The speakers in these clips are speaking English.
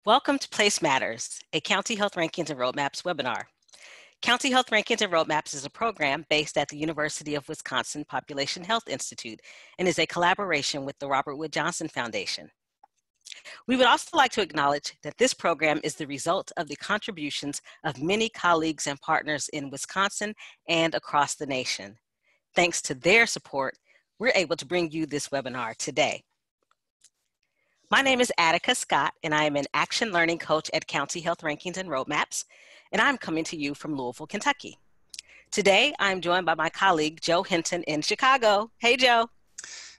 Welcome to Place Matters, a County Health Rankings and Roadmaps webinar. County Health Rankings and Roadmaps is a program based at the University of Wisconsin Population Health Institute and is a collaboration with the Robert Wood Johnson Foundation. We would also like to acknowledge that this program is the result of the contributions of many colleagues and partners in Wisconsin and across the nation. Thanks to their support, we're able to bring you this webinar today. My name is Advocacy Scott, and I am an action learning coach at County Health Rankings and Roadmaps, and I'm coming to you from Louisville, Kentucky. Today, I'm joined by my colleague, Joe Hinton in Chicago. Hey, Joe.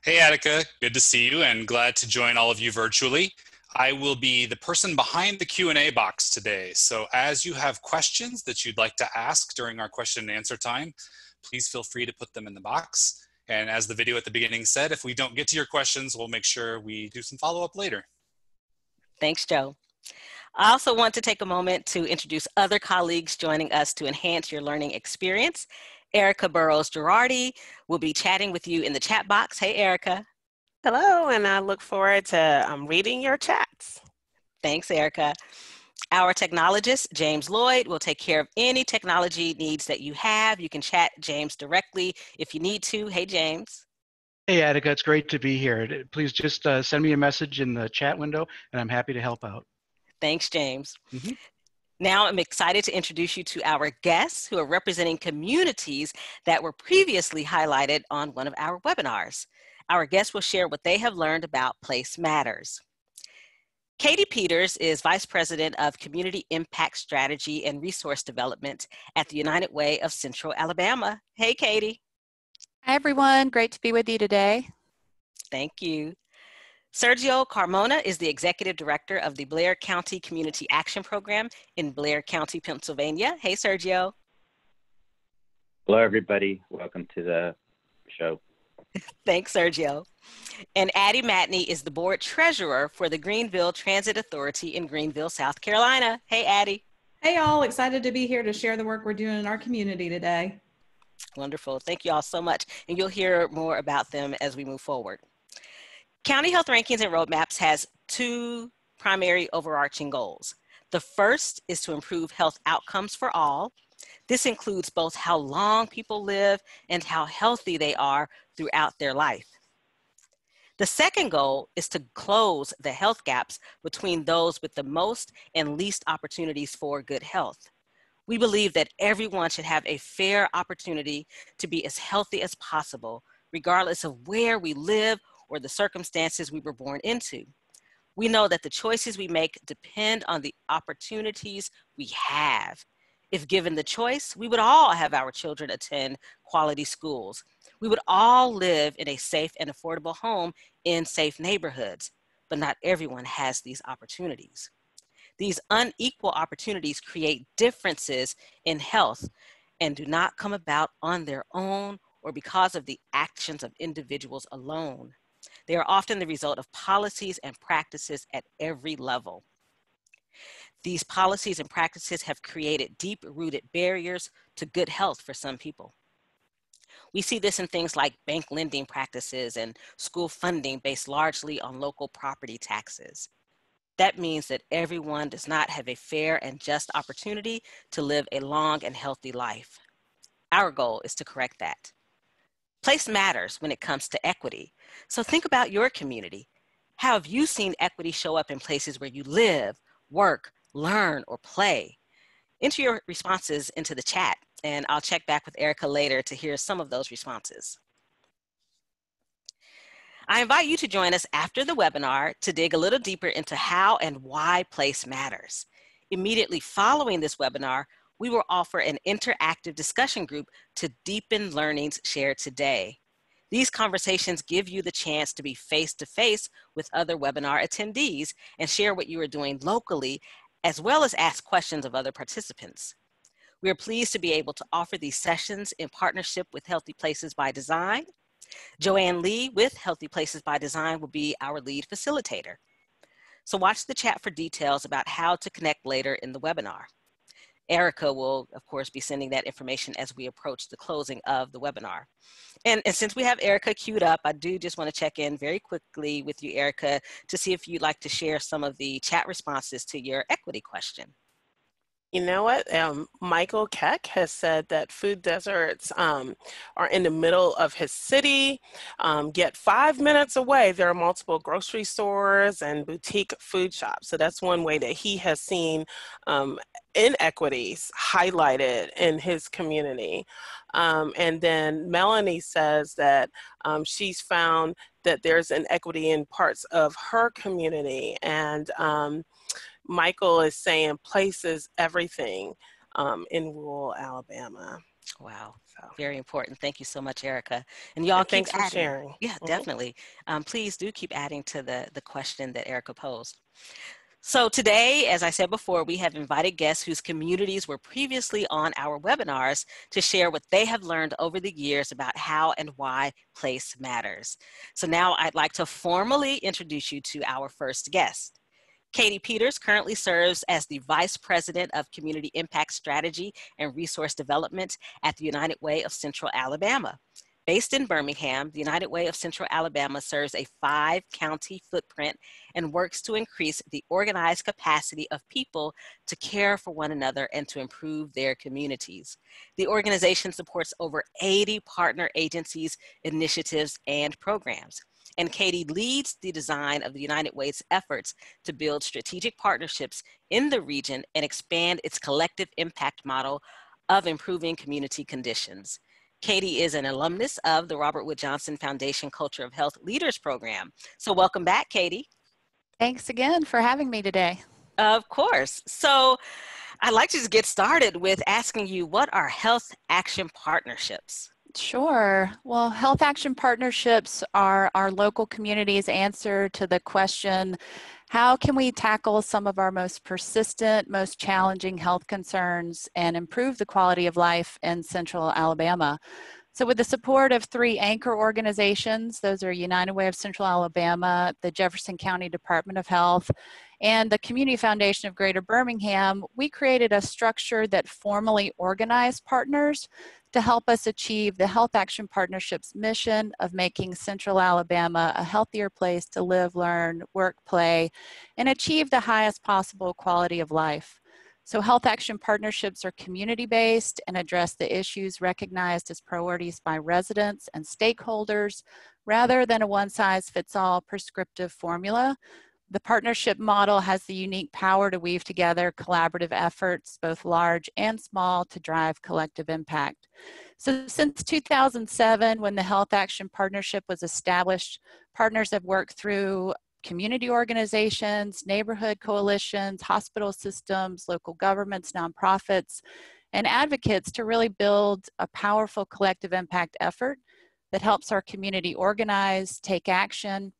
Hey, Attica. Good to see you and glad to join all of you virtually. I will be the person behind the Q&A box today. So as you have questions that you'd like to ask during our question and answer time, please feel free to put them in the box. And as the video at the beginning said, if we don't get to your questions, we'll make sure we do some follow-up later. Thanks, Joe. I also want to take a moment to introduce other colleagues joining us to enhance your learning experience. Erica Burrows-Girardi will be chatting with you in the chat box. Hey, Erica. Hello, and I look forward to reading your chats. Thanks, Erica. Our technologist, James Lloyd, will take care of any technology needs that you have. You can chat James directly if you need to. Hey, James. Hey, Attica, it's great to be here. Please just send me a message in the chat window, and I'm happy to help out. Thanks, James. Now I'm excited to introduce you to our guests who are representing communities that were previously highlighted on one of our webinars. Our guests will share what they have learned about Place Matters. Katie Peters is Vice President of Community Impact Strategy and Resource Development at the United Way of Central Alabama. Hey, Katie. Hi, everyone. Great to be with you today. Thank you. Sergio Carmona is the Executive Director of the Blair County Community Action Program in Blair County, Pennsylvania. Hey, Sergio. Hello, everybody. Welcome to the show. Thanks, Sergio. And Addie Matney is the Board Treasurer for the Greenville Transit Authority in Greenville, South Carolina. Hey, Addie. Hey, all. Excited to be here to share the work we're doing in our community today. Wonderful. Thank you all so much. And you'll hear more about them as we move forward. County Health Rankings and Roadmaps has two primary overarching goals. The first is to improve health outcomes for all. This includes both how long people live and how healthy they are throughout their life. The second goal is to close the health gaps between those with the most and least opportunities for good health. We believe that everyone should have a fair opportunity to be as healthy as possible, regardless of where we live or the circumstances we were born into. We know that the choices we make depend on the opportunities we have. If given the choice, we would all have our children attend quality schools. We would all live in a safe and affordable home in safe neighborhoods, but not everyone has these opportunities. These unequal opportunities create differences in health and do not come about on their own or because of the actions of individuals alone. They are often the result of policies and practices at every level. These policies and practices have created deep-rooted barriers to good health for some people. We see this in things like bank lending practices and school funding based largely on local property taxes. That means that everyone does not have a fair and just opportunity to live a long and healthy life. Our goal is to correct that. Place matters when it comes to equity. So think about your community. How have you seen equity show up in places where you live, work, learn, or play? Enter your responses into the chat, and I'll check back with Erica later to hear some of those responses. I invite you to join us after the webinar to dig a little deeper into how and why place matters. Immediately following this webinar, we will offer an interactive discussion group to deepen learnings shared today. These conversations give you the chance to be face-to-face with other webinar attendees and share what you are doing locally, as well as ask questions of other participants. We are pleased to be able to offer these sessions in partnership with Healthy Places by Design. Joanne Lee with Healthy Places by Design will be our lead facilitator. So watch the chat for details about how to connect later in the webinar. Erica will, of course, be sending that information as we approach the closing of the webinar. And since we have Erica queued up, I do just want to check in very quickly with you, Erica, to see if you'd like to share some of the chat responses to your equity question. You know what? Michael Keck has said that food deserts are in the middle of his city, yet 5 minutes away, there are multiple grocery stores and boutique food shops. So that's one way that he has seen inequities highlighted in his community. And then Melanie says that she's found that there's inequity in parts of her community, and Michael is saying places everything in rural Alabama. Wow, So, very important. Thank you so much, Erica. And y'all keep thanks for adding. sharing. Yeah, definitely. Please do keep adding to the question that Erica posed. So today, as I said before, we have invited guests whose communities were previously on our webinars to share what they have learned over the years about how and why place matters. So now I'd like to formally introduce you to our first guest. Katie Peters currently serves as the Vice President of Community Impact Strategy and Resource Development at the United Way of Central Alabama. Based in Birmingham, the United Way of Central Alabama serves a 5-county footprint and works to increase the organized capacity of people to care for one another and to improve their communities. The organization supports over 80 partner agencies, initiatives, and programs. And Katie leads the design of the United Way's efforts to build strategic partnerships in the region and expand its collective impact model of improving community conditions. Katie is an alumnus of the Robert Wood Johnson Foundation Culture of Health Leaders Program. So welcome back, Katie. Thanks again for having me today. Of course. So I'd like to just get started with asking you, what are health action partnerships? Sure. Well, health action partnerships are our local community's answer to the question, how can we tackle some of our most persistent, most challenging health concerns and improve the quality of life in Central Alabama? So with the support of 3 anchor organizations, those are United Way of Central Alabama, the Jefferson County Department of Health, and the Community Foundation of Greater Birmingham, we created a structure that formally organized partners to help us achieve the Health Action Partnership's mission of making Central Alabama a healthier place to live, learn, work, play, and achieve the highest possible quality of life. So Health Action Partnerships are community-based and address the issues recognized as priorities by residents and stakeholders, rather than a one-size-fits-all prescriptive formula. The partnership model has the unique power to weave together collaborative efforts, both large and small, to drive collective impact. So since 2007, when the Health Action Partnership was established, partners have worked through community organizations, neighborhood coalitions, hospital systems, local governments, nonprofits, and advocates to really build a powerful collective impact effort that helps our community organize, take action,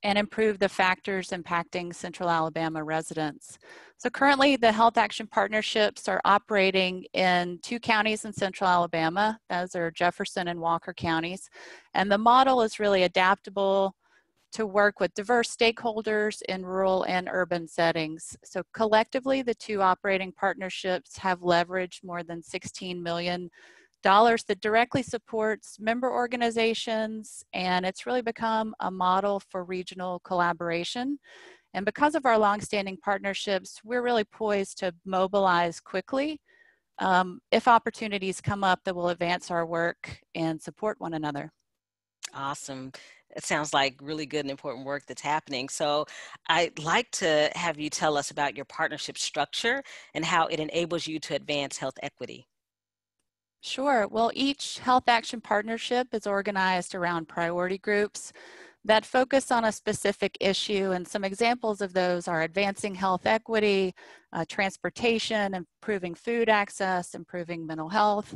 and improve the factors impacting Central Alabama residents. So currently the Health Action Partnerships are operating in 2 counties in Central Alabama. Those are Jefferson and Walker counties. And the model is really adaptable to work with diverse stakeholders in rural and urban settings. So collectively, the 2 operating partnerships have leveraged more than $16 million that directly supports member organizations, and it's really become a model for regional collaboration. And because of our longstanding partnerships, we're really poised to mobilize quickly if opportunities come up that will advance our work and support one another. Awesome. It sounds like really good and important work that's happening. So I'd like to have you tell us about your partnership structure and how it enables you to advance health equity. Sure. Well, each Health Action Partnership is organized around priority groups that focus on a specific issue, and some examples of those are advancing health equity, transportation, improving food access, improving mental health.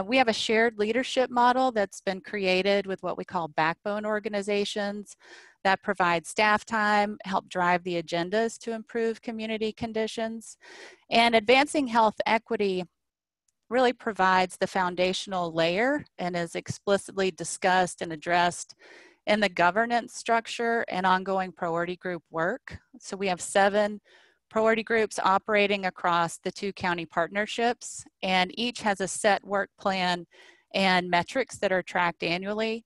We have a shared leadership model that's been created with what we call backbone organizations that provide staff time, help drive the agendas to improve community conditions. And advancing health equity really provides the foundational layer and is explicitly discussed and addressed in the governance structure and ongoing priority group work. So we have 7 priority groups operating across the 2 county partnerships, and each has a set work plan and metrics that are tracked annually.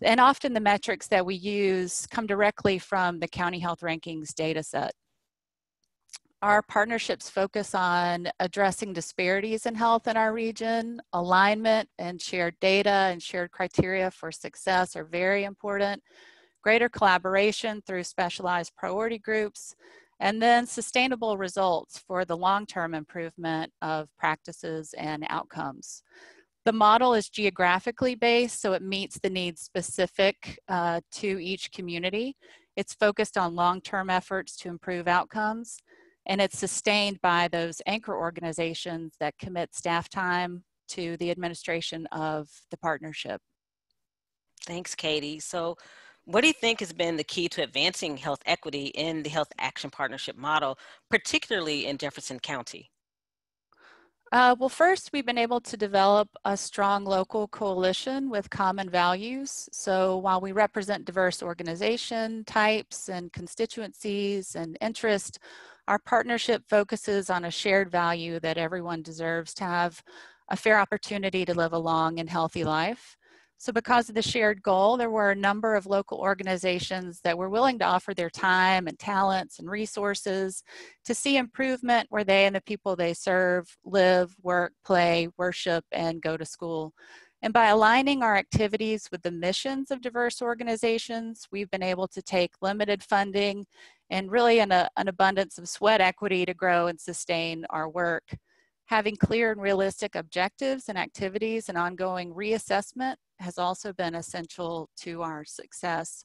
And often the metrics that we use come directly from the County Health Rankings data set. Our partnerships focus on addressing disparities in health in our region. Alignment and shared data and shared criteria for success are very important. Greater collaboration through specialized priority groups, and then sustainable results for the long-term improvement of practices and outcomes. The model is geographically based, so it meets the needs specific to each community. It's focused on long-term efforts to improve outcomes, and it's sustained by those anchor organizations that commit staff time to the administration of the partnership. Thanks, Katie. So what do you think has been the key to advancing health equity in the Health Action Partnership model, particularly in Jefferson County? Well, first, we've been able to develop a strong local coalition with common values. So while we represent diverse organization types and constituencies and interests, our partnership focuses on a shared value that everyone deserves to have a fair opportunity to live a long and healthy life. So because of the shared goal, there were a number of local organizations that were willing to offer their time and talents and resources to see improvement where they and the people they serve live, work, play, worship, and go to school. And by aligning our activities with the missions of diverse organizations, we've been able to take limited funding and really an abundance of sweat equity to grow and sustain our work. Having clear and realistic objectives and activities and ongoing reassessment has also been essential to our success.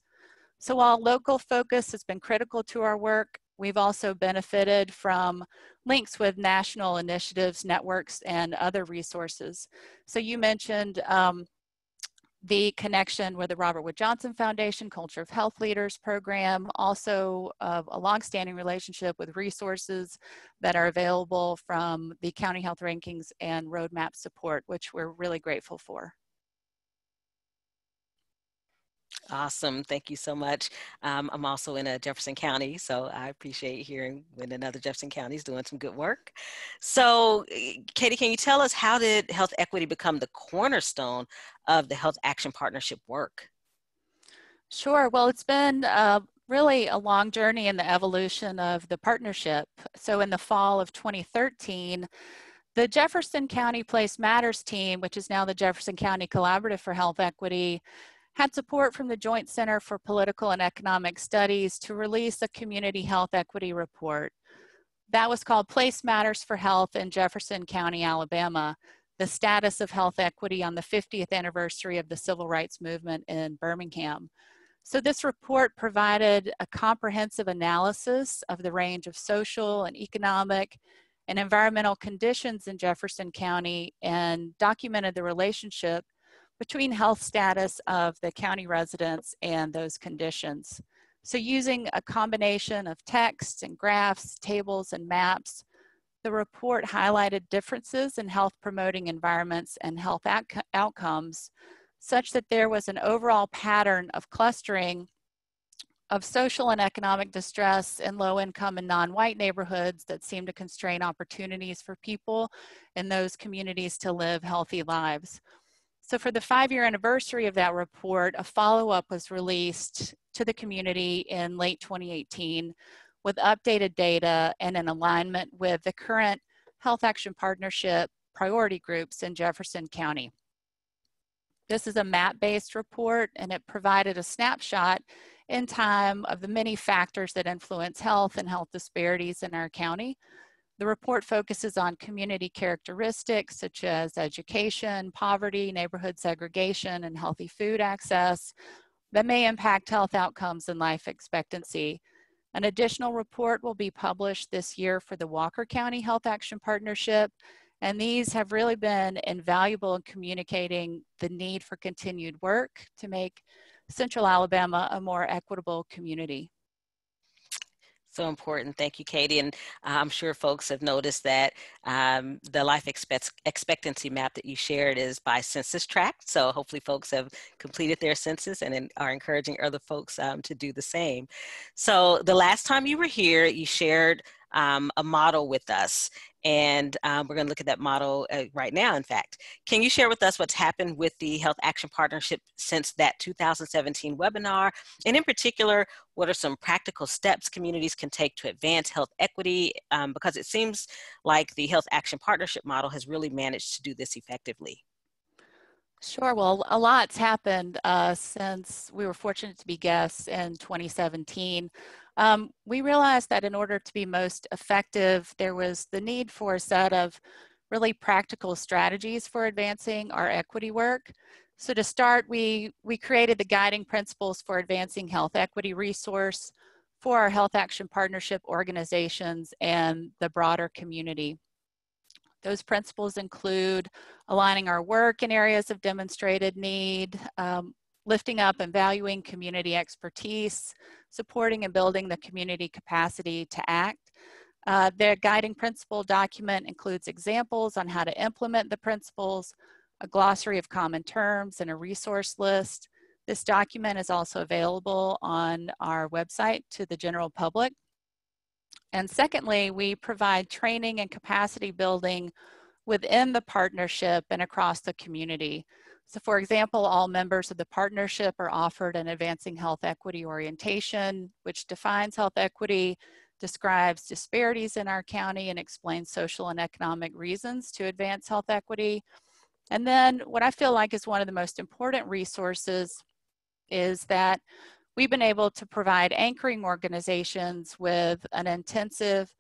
So while local focus has been critical to our work, we've also benefited from links with national initiatives, networks, and other resources. So you mentioned the connection with the Robert Wood Johnson Foundation Culture of Health Leaders program, also a longstanding relationship with resources that are available from the County Health Rankings and Roadmap support, which we're really grateful for. Awesome. Thank you so much. I'm also in Jefferson County, so I appreciate hearing when another Jefferson County is doing some good work. So, Katie, can you tell us, how did health equity become the cornerstone of the Health Action Partnership work? Sure. Well, it's been really a long journey in the evolution of the partnership. So in the fall of 2013, the Jefferson County Place Matters team, which is now the Jefferson County Collaborative for Health Equity, had support from the Joint Center for Political and Economic Studies to release a community health equity report. That was called Place Matters for Health in Jefferson County, Alabama, the status of health equity on the 50th anniversary of the Civil Rights Movement in Birmingham. So this report provided a comprehensive analysis of the range of social and economic and environmental conditions in Jefferson County and documented the relationship between health status of the county residents and those conditions. So using a combination of text and graphs, tables, and maps, the report highlighted differences in health promoting environments and health outcomes, such that there was an overall pattern of clustering of social and economic distress in low-income and non-white neighborhoods that seem to constrain opportunities for people in those communities to live healthy lives. So for the 5-year anniversary of that report, a follow-up was released to the community in late 2018 with updated data and in alignment with the current Health Action Partnership priority groups in Jefferson County. This is a map-based report, and it provided a snapshot in time of the many factors that influence health and health disparities in our county. The report focuses on community characteristics such as education, poverty, neighborhood segregation, and healthy food access that may impact health outcomes and life expectancy. An additional report will be published this year for the Walker County Health Action Partnership, and these have really been invaluable in communicating the need for continued work to make Central Alabama a more equitable community. So important. Thank you, Katie. And I'm sure folks have noticed that the life expectancy map that you shared is by census tract. So hopefully folks have completed their census and are encouraging other folks to do the same. So the last time you were here, you shared a model with us. And we're going to look at that model right now, in fact. Can you share with us what's happened with the Health Action Partnership since that 2017 webinar? And in particular, what are some practical steps communities can take to advance health equity? Because it seems like the Health Action Partnership model has really managed to do this effectively. Sure. Well, a lot's happened since we were fortunate to be guests in 2017. We realized that in order to be most effective, there was the need for a set of really practical strategies for advancing our equity work. So to start, we created the guiding principles for advancing health equity resource for our Health Action Partnership organizations and the broader community. Those principles include aligning our work in areas of demonstrated need, lifting up and valuing community expertise, supporting and building the community capacity to act. The guiding principle document includes examples on how to implement the principles, a glossary of common terms, and a resource list. This document is also available on our website to the general public. And secondly, we provide training and capacity building within the partnership and across the community. So for example, all members of the partnership are offered an advancing health equity orientation, which defines health equity, describes disparities in our county, and explains social and economic reasons to advance health equity. And then what I feel like is one of the most important resources is that we've been able to provide anchoring organizations with an intensive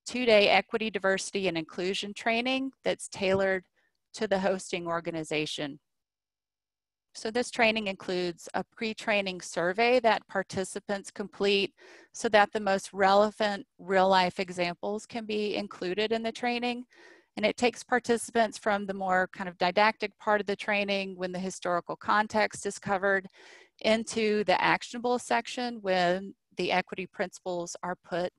2-day equity, diversity, and inclusion training that's tailored to the hosting organization. So this training includes a pre-training survey that participants complete so that the most relevant real-life examples can be included in the training. And it takes participants from the more kind of didactic part of the training when the historical context is covered into the actionable section when the equity principles are put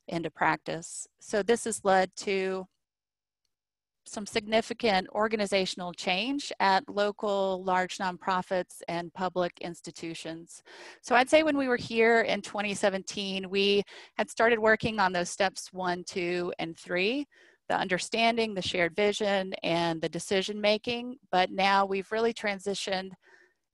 into practice. So this has led to some significant organizational change at local large nonprofits and public institutions. So I'd say when we were here in 2017, we had started working on those steps 1, 2, and 3, the understanding, the shared vision, and the decision making. But now we've really transitioned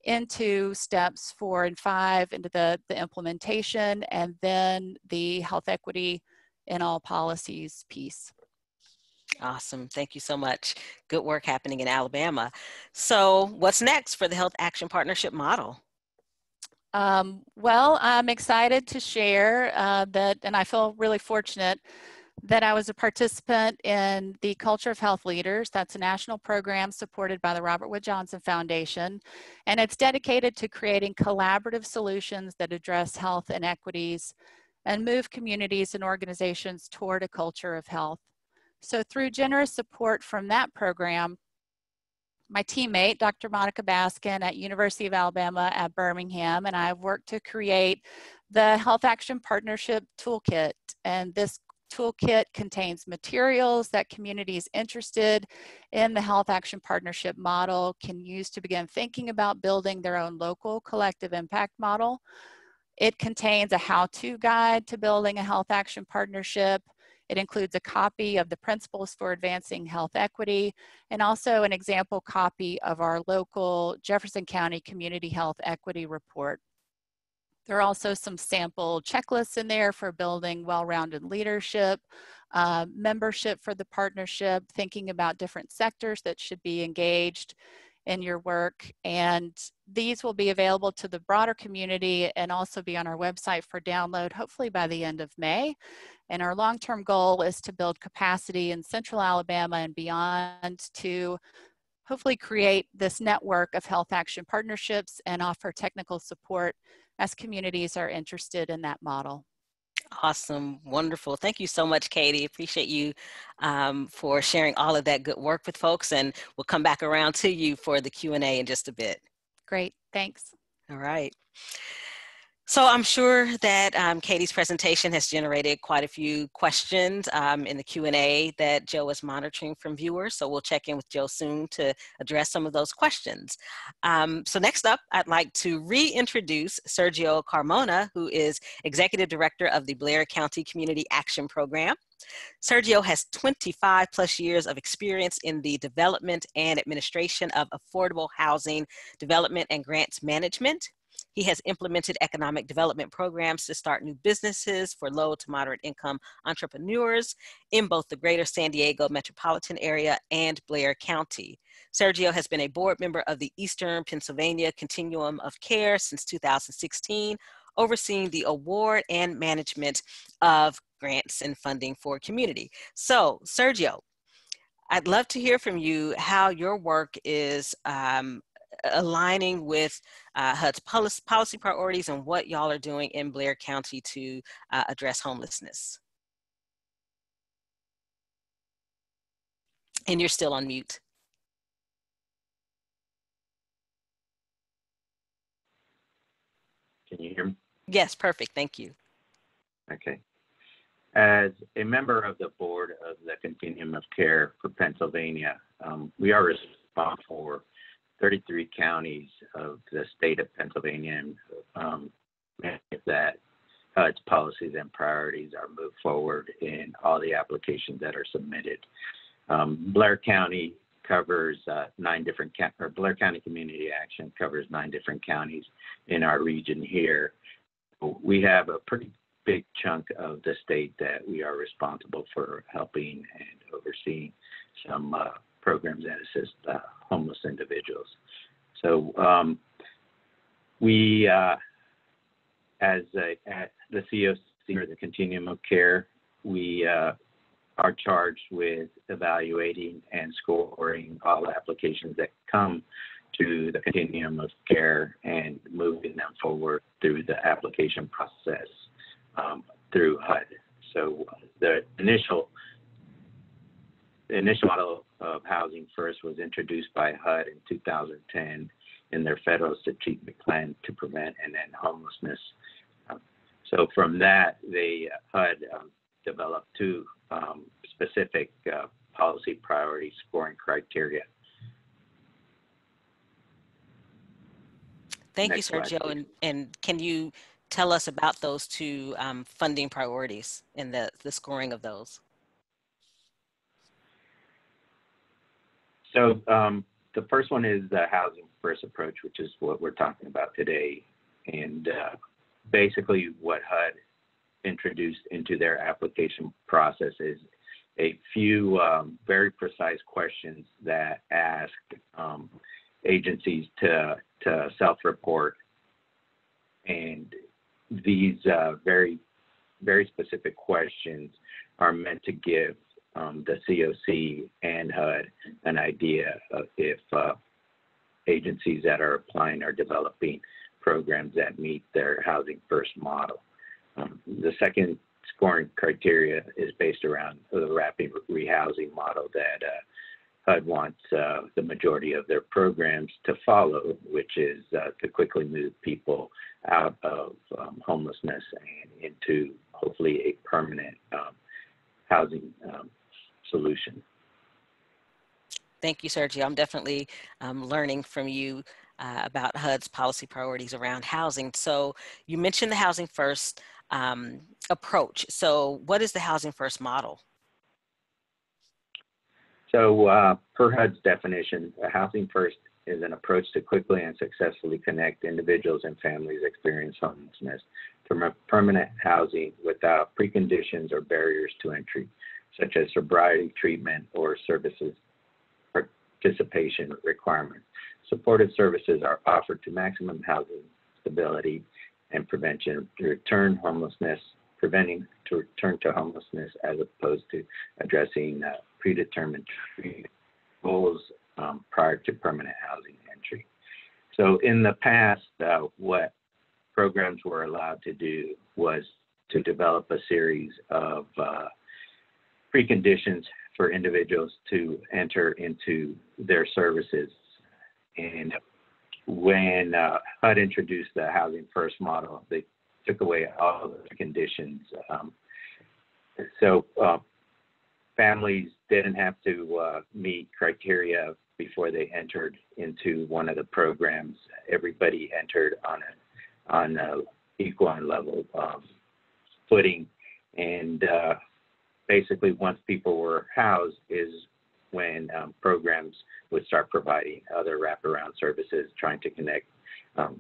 into steps 4 and 5, into the implementation, and then the health equity in all policies piece. Awesome. Thank you so much. Good work happening in Alabama. So what's next for the Health Action Partnership model? Well, I'm excited to share that, and I feel really fortunate that I was a participant in the Culture of Health Leaders. That's a national program supported by the Robert Wood Johnson Foundation, and it's dedicated to creating collaborative solutions that address health inequities and move communities and organizations toward a culture of health. So through generous support from that program, my teammate, Dr. Monica Baskin at University of Alabama at Birmingham, and I have worked to create the Health Action Partnership Toolkit. And this toolkit contains materials that communities interested in the Health Action Partnership model can use to begin thinking about building their own local collective impact model. It contains a how-to guide to building a health action partnership. It includes a copy of the principles for advancing health equity and also an example copy of our local Jefferson County Community Health Equity Report. There are also some sample checklists in there for building well-rounded leadership, membership for the partnership, thinking about different sectors that should be engaged in your work. And these will be available to the broader community and also be on our website for download, hopefully by the end of May. And our long-term goal is to build capacity in Central Alabama and beyond to hopefully create this network of health action partnerships and offer technical support as communities are interested in that model. Awesome. Wonderful. Thank you so much, Katie. Appreciate you for sharing all of that good work with folks, and we'll come back around to you for the Q&A in just a bit. Great. Thanks. All right. So I'm sure that Katie's presentation has generated quite a few questions in the Q&A that Joe is monitoring from viewers. So we'll check in with Joe soon to address some of those questions. So next up, I'd like to reintroduce Sergio Carmona, who is Executive Director of the Blair County Community Action Program. Sergio has 25 plus years of experience in the development and administration of affordable housing development and grants management. He has implemented economic development programs to start new businesses for low to moderate income entrepreneurs in both the greater San Diego metropolitan area and Blair County. Sergio has been a board member of the Eastern Pennsylvania Continuum of Care since 2016, overseeing the award and management of grants and funding for community. So, Sergio, I'd love to hear from you how your work is aligning with HUD's policy priorities and what y'all are doing in Blair County to address homelessness. And you're still on mute. Can you hear me? Yes, perfect, thank you. Okay. As a member of the board of the Continuum of Care for Pennsylvania, we are responsible for 33 counties of the state of Pennsylvania, and that HUD's policies and priorities are moved forward in all the applications that are submitted. Blair County covers 9 different, or Blair County Community Action covers 9 different counties in our region here. We have a pretty big chunk of the state that we are responsible for helping and overseeing some programs that assist homeless individuals. So we, as the COC, or the Continuum of Care, we are charged with evaluating and scoring all applications that come to the Continuum of Care and moving them forward through the application process through HUD. So the initial model of Housing First was introduced by HUD in 2010 in their federal strategic plan to prevent and end homelessness. So from that, HUD developed 2 specific policy priority scoring criteria. Thank you, Sergio. And can you tell us about those 2 funding priorities and the scoring of those? So the first one is the Housing First approach, which is what we're talking about today. And basically what HUD introduced into their application process is a few very precise questions that ask agencies to self-report. And these very, very specific questions are meant to give the COC and HUD an idea of if agencies that are applying are developing programs that meet their Housing First model. The second scoring criteria is based around the rapid rehousing model that HUD wants the majority of their programs to follow, which is to quickly move people out of homelessness and into hopefully a permanent housing solution. Thank you, Sergio. I'm definitely learning from you about HUD's policy priorities around housing. So you mentioned the Housing First approach. So what is the Housing First model? So per HUD's definition, Housing First is an approach to quickly and successfully connect individuals and families experiencing homelessness to permanent housing without preconditions or barriers to entry, such as sobriety treatment or services participation requirements. Supportive services are offered to maximum housing stability and prevention to preventing to return to homelessness, as opposed to addressing predetermined goals prior to permanent housing entry. So in the past, what programs were allowed to do was to develop a series of preconditions for individuals to enter into their services. And when HUD introduced the Housing First model, they took away all the conditions. So families didn't have to meet criteria before they entered into one of the programs. Everybody entered on a equal and level footing, and basically once people were housed is when programs would start providing other wraparound services, trying to connect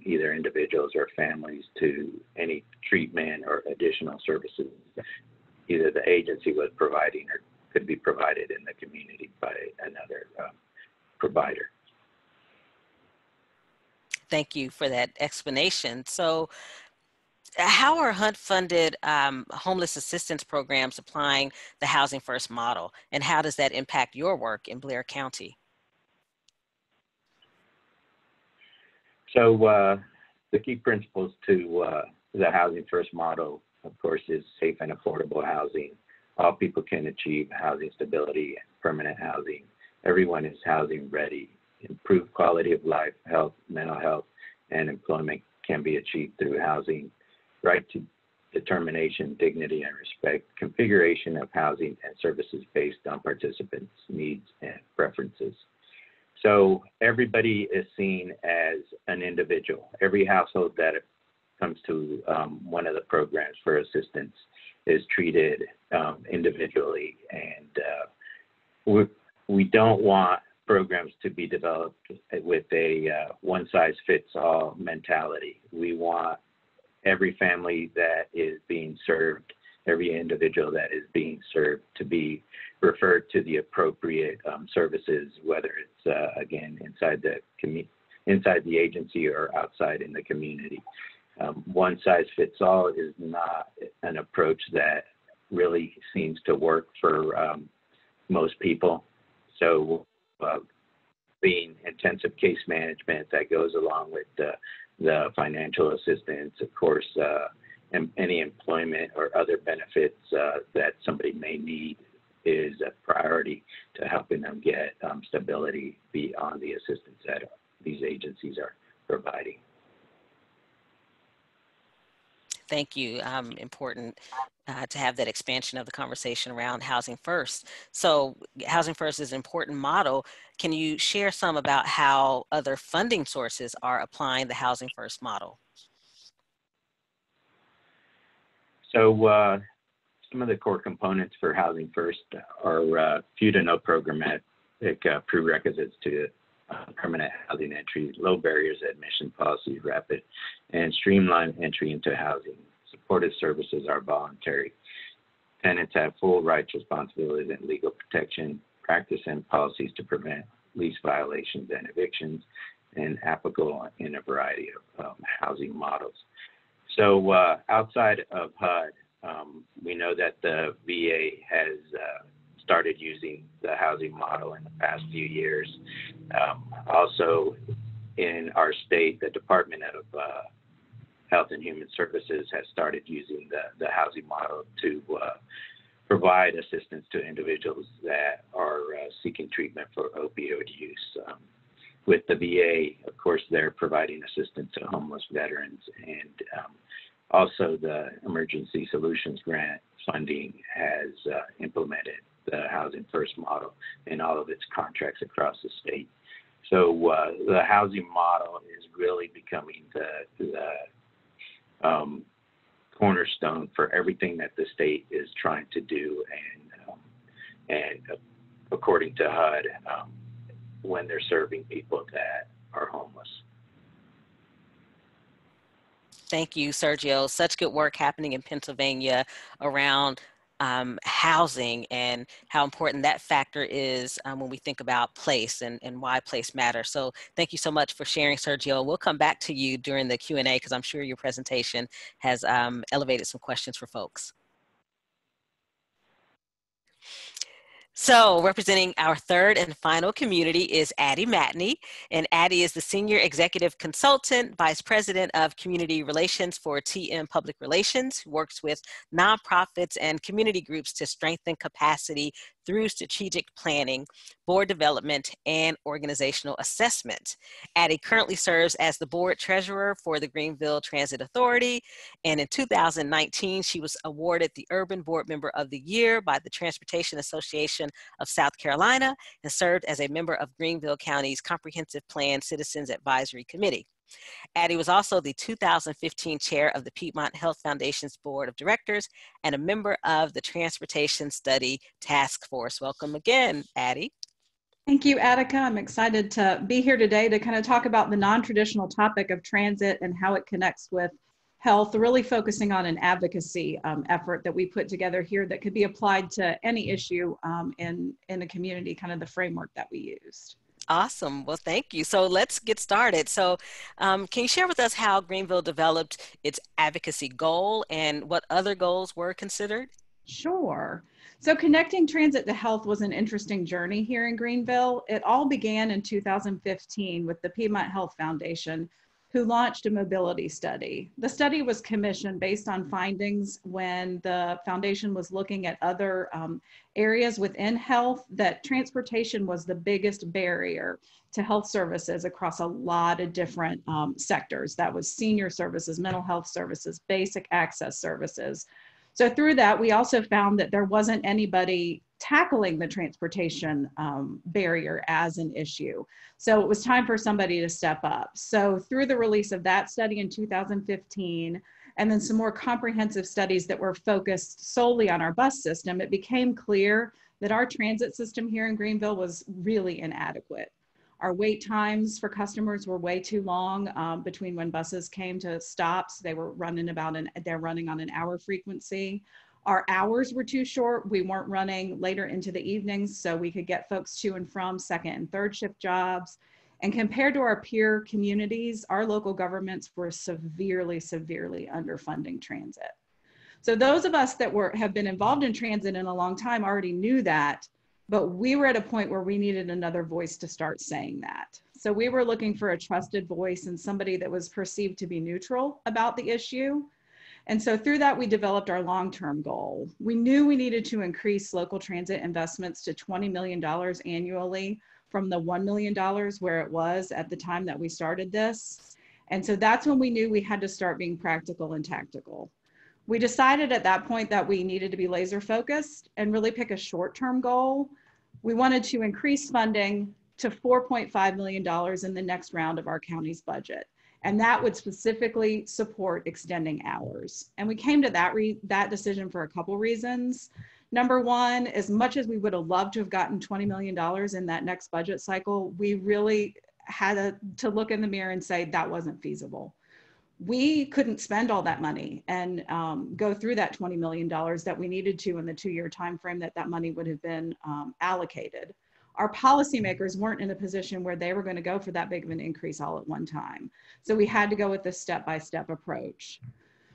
either individuals or families to any treatment or additional services either the agency was providing or could be provided in the community by another provider. Thank you for that explanation. So how are HUD-funded homeless assistance programs applying the Housing First model, and how does that impact your work in Blair County? So the key principles to the Housing First model, of course, is safe and affordable housing. All people can achieve housing stability and permanent housing. Everyone is housing ready. Improved quality of life, health, mental health, and employment can be achieved through housing. Right to determination, dignity, and respect. Configuration of housing and services based on participants' needs and preferences. So everybody is seen as an individual. Every household that comes to one of the programs for assistance is treated individually, and we don't want programs to be developed with a one-size-fits-all mentality. We want every family that is being served, every individual that is being served to be referred to the appropriate services, whether it's, again, inside the agency or outside in the community. One size fits all is not an approach that really seems to work for most people. So being intensive case management that goes along with the financial assistance, of course, any employment or other benefits that somebody may need is a priority to helping them get stability beyond the assistance that these agencies are providing. Thank you. Important to have that expansion of the conversation around Housing First. So Housing First is an important model. Can you share some about how other funding sources are applying the Housing First model? So some of the core components for Housing First are few to no programmatic prerequisites to permanent housing entry, low barriers to admission policy, rapid and streamlined entry into housing. Supportive services are voluntary. Tenants have full rights, responsibilities, and legal protection, practice and policies to prevent lease violations and evictions, and applicable in a variety of housing models. So outside of HUD, we know that the VA has started using the housing model in the past few years. Also in our state, the Department of Health and Human Services has started using the housing model to provide assistance to individuals that are seeking treatment for opioid use. With the VA, of course, they're providing assistance to homeless veterans, and also the Emergency Solutions Grant funding has implemented the Housing First model in all of its contracts across the state. So the housing model is really becoming the cornerstone for everything that the state is trying to do, and according to HUD, when they're serving people that are homeless. Thank you, Sergio. Such good work happening in Pennsylvania around housing and how important that factor is when we think about place and why place matters. So thank you so much for sharing, Sergio. We'll come back to you during the Q&A because I'm sure your presentation has elevated some questions for folks. So representing our third and final community is Addie Matney, and Addie is the Senior Executive Consultant, Vice President of Community Relations for TM Public Relations, who works with nonprofits and community groups to strengthen capacity through strategic planning, board development, and organizational assessment. Addie currently serves as the board treasurer for the Greenville Transit Authority, and in 2019, she was awarded the Urban Board Member of the Year by the Transportation Association of South Carolina and served as a member of Greenville County's Comprehensive Plan Citizens Advisory Committee. Addie was also the 2015 chair of the Piedmont Health Foundation's Board of Directors and a member of the Transportation Study Task Force. Welcome again, Addie. Thank you, Attica. I'm excited to be here today to kind of talk about the non-traditional topic of transit and how it connects with health, really focusing on an advocacy effort that we put together here that could be applied to any issue in the community, kind of the framework that we used. Awesome. Well, thank you. So let's get started. So can you share with us how Greenville developed its advocacy goal and what other goals were considered? Sure. So connecting transit to health was an interesting journey here in Greenville. It all began in 2015 with the Piedmont Health Foundation, who launched a mobility study. The study was commissioned based on findings when the foundation was looking at other areas within health, that transportation was the biggest barrier to health services across a lot of different sectors. That was senior services, mental health services, basic access services. So through that, we also found that there wasn't anybody tackling the transportation barrier as an issue. So it was time for somebody to step up. So through the release of that study in 2015, and then some more comprehensive studies that were focused solely on our bus system, it became clear that our transit system here in Greenville was really inadequate. Our wait times for customers were way too long between when buses came to stops. They were running they're running on an hour frequency. Our hours were too short. We weren't running later into the evenings, so we could get folks to and from second and third shift jobs. And compared to our peer communities, our local governments were severely, severely underfunding transit. So those of us that have been involved in transit in a long time already knew that, but we were at a point where we needed another voice to start saying that. So we were looking for a trusted voice and somebody that was perceived to be neutral about the issue. And so through that, we developed our long-term goal. We knew we needed to increase local transit investments to $20 million annually from the $1 million where it was at the time that we started this. And so that's when we knew we had to start being practical and tactical. We decided at that point that we needed to be laser focused and really pick a short-term goal. We wanted to increase funding to $4.5 million in the next round of our county's budget. And that would specifically support extending hours. And we came to that decision for a couple reasons. Number one, as much as we would have loved to have gotten $20 million in that next budget cycle, we really had to look in the mirror and say that wasn't feasible. We couldn't spend all that money and go through that $20 million that we needed to in the 2-year time frame that money would have been allocated. Our policymakers weren't in a position where they were going to go for that big of an increase all at one time. So we had to go with this step-by-step approach.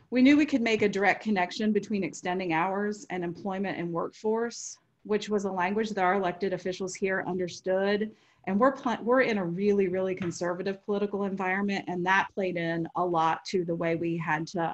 We knew we could make a direct connection between extending hours and employment and workforce, which was a language that our elected officials here understood. And we're in a really, really conservative political environment, and that played in a lot to the way we had to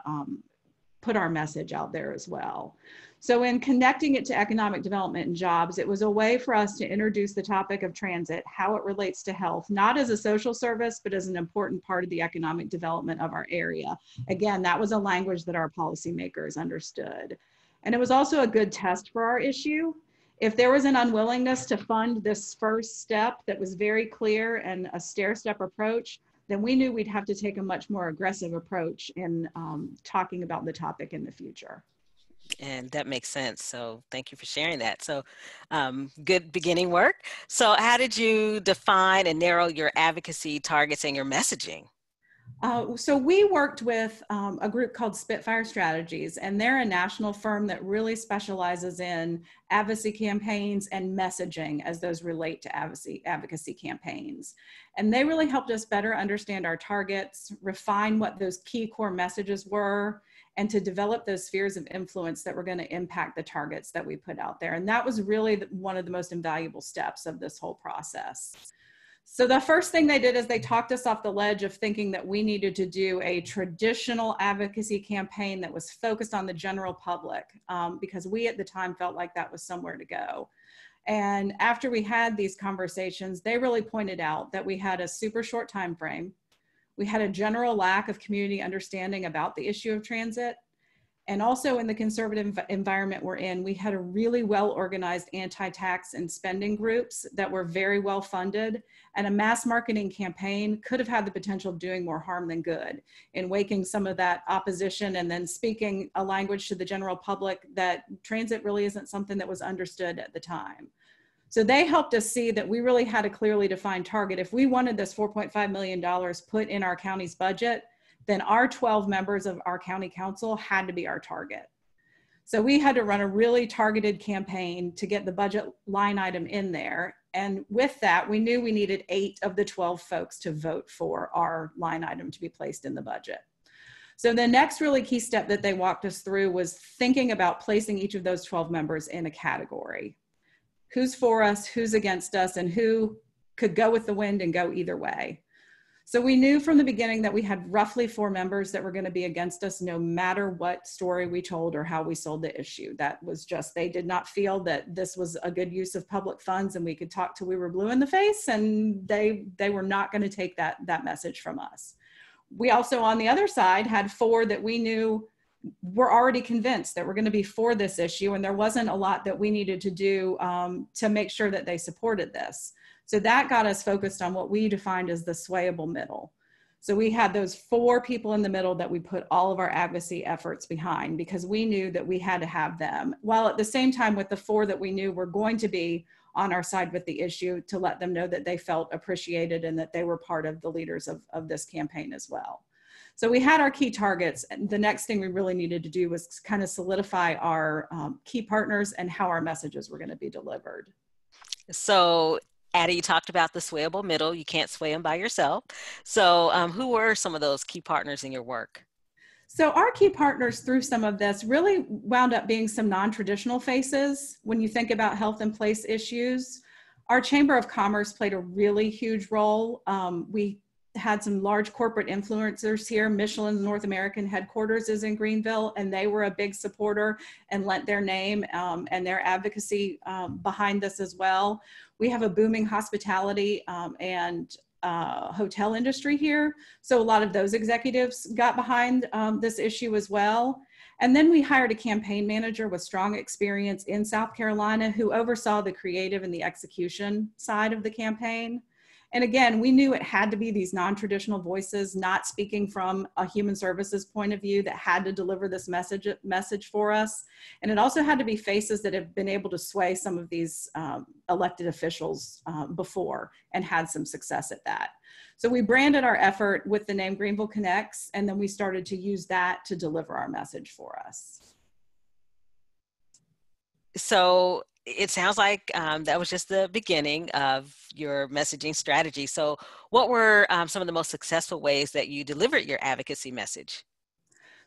put our message out there as well. So in connecting it to economic development and jobs, it was a way for us to introduce the topic of transit, how it relates to health, not as a social service, but as an important part of the economic development of our area. Again, that was a language that our policymakers understood. And it was also a good test for our issue. If there was an unwillingness to fund this first step that was very clear and a stair-step approach, then we knew we'd have to take a much more aggressive approach in talking about the topic in the future. And that makes sense. So thank you for sharing that. So good beginning work. So how did you define and narrow your advocacy targets and your messaging? So we worked with a group called Spitfire Strategies, and they're a national firm that really specializes in advocacy campaigns and messaging as those relate to advocacy campaigns. And they really helped us better understand our targets, refine what those key core messages were, and to develop those spheres of influence that were going to impact the targets that we put out there. And that was really one of the most invaluable steps of this whole process. So the first thing they did is they talked us off the ledge of thinking that we needed to do a traditional advocacy campaign that was focused on the general public, because we at the time felt like that was somewhere to go. And after we had these conversations, they really pointed out that we had a super short time frame. We had a general lack of community understanding about the issue of transit. And also in the conservative environment we're in, we had a really well-organized anti-tax and spending groups that were very well funded, and a mass marketing campaign could have had the potential of doing more harm than good in waking some of that opposition and then speaking a language to the general public that transit really isn't something that was understood at the time. So they helped us see that we really had a clearly defined target. If we wanted this $4.5 million put in our county's budget, then our 12 members of our county council had to be our target. So we had to run a really targeted campaign to get the budget line item in there. And with that, we knew we needed 8 of the 12 folks to vote for our line item to be placed in the budget. So the next really key step that they walked us through was thinking about placing each of those 12 members in a category. Who's for us, who's against us, and who could go with the wind and go either way. So we knew from the beginning that we had roughly 4 members that were going to be against us no matter what story we told or how we sold the issue. That was just, they did not feel that this was a good use of public funds and we could talk till we were blue in the face, and they were not going to take that message from us. We also, on the other side, had 4 that we knew were already convinced that we're going to be for this issue, and there wasn't a lot that we needed to do to make sure that they supported this. So that got us focused on what we defined as the swayable middle. So we had those 4 people in the middle that we put all of our advocacy efforts behind, because we knew that we had to have them, while at the same time with the 4 that we knew were going to be on our side with the issue, to let them know that they felt appreciated and that they were part of the leaders of this campaign as well. So we had our key targets, and the next thing we really needed to do was kind of solidify our key partners and how our messages were going to be delivered. So Addie, you talked about the swayable middle. You can't sway them by yourself. So who were some of those key partners in your work? So our key partners through some of this really wound up being some non-traditional faces. When you think about health and place issues, our Chamber of Commerce played a really huge role. We had some large corporate influencers here. Michelin's North American headquarters is in Greenville, and they were a big supporter and lent their name and their advocacy behind this as well. We have a booming hospitality and hotel industry here. So a lot of those executives got behind this issue as well. And then we hired a campaign manager with strong experience in South Carolina who oversaw the creative and the execution side of the campaign. And again, we knew it had to be these non-traditional voices, not speaking from a human services point of view, that had to deliver this message for us. And it also had to be faces that have been able to sway some of these elected officials before and had some success at that. So we branded our effort with the name Greenville Connects, and then we started to use that to deliver our message for us. So it sounds like that was just the beginning of your messaging strategy. So what were some of the most successful ways that you delivered your advocacy message?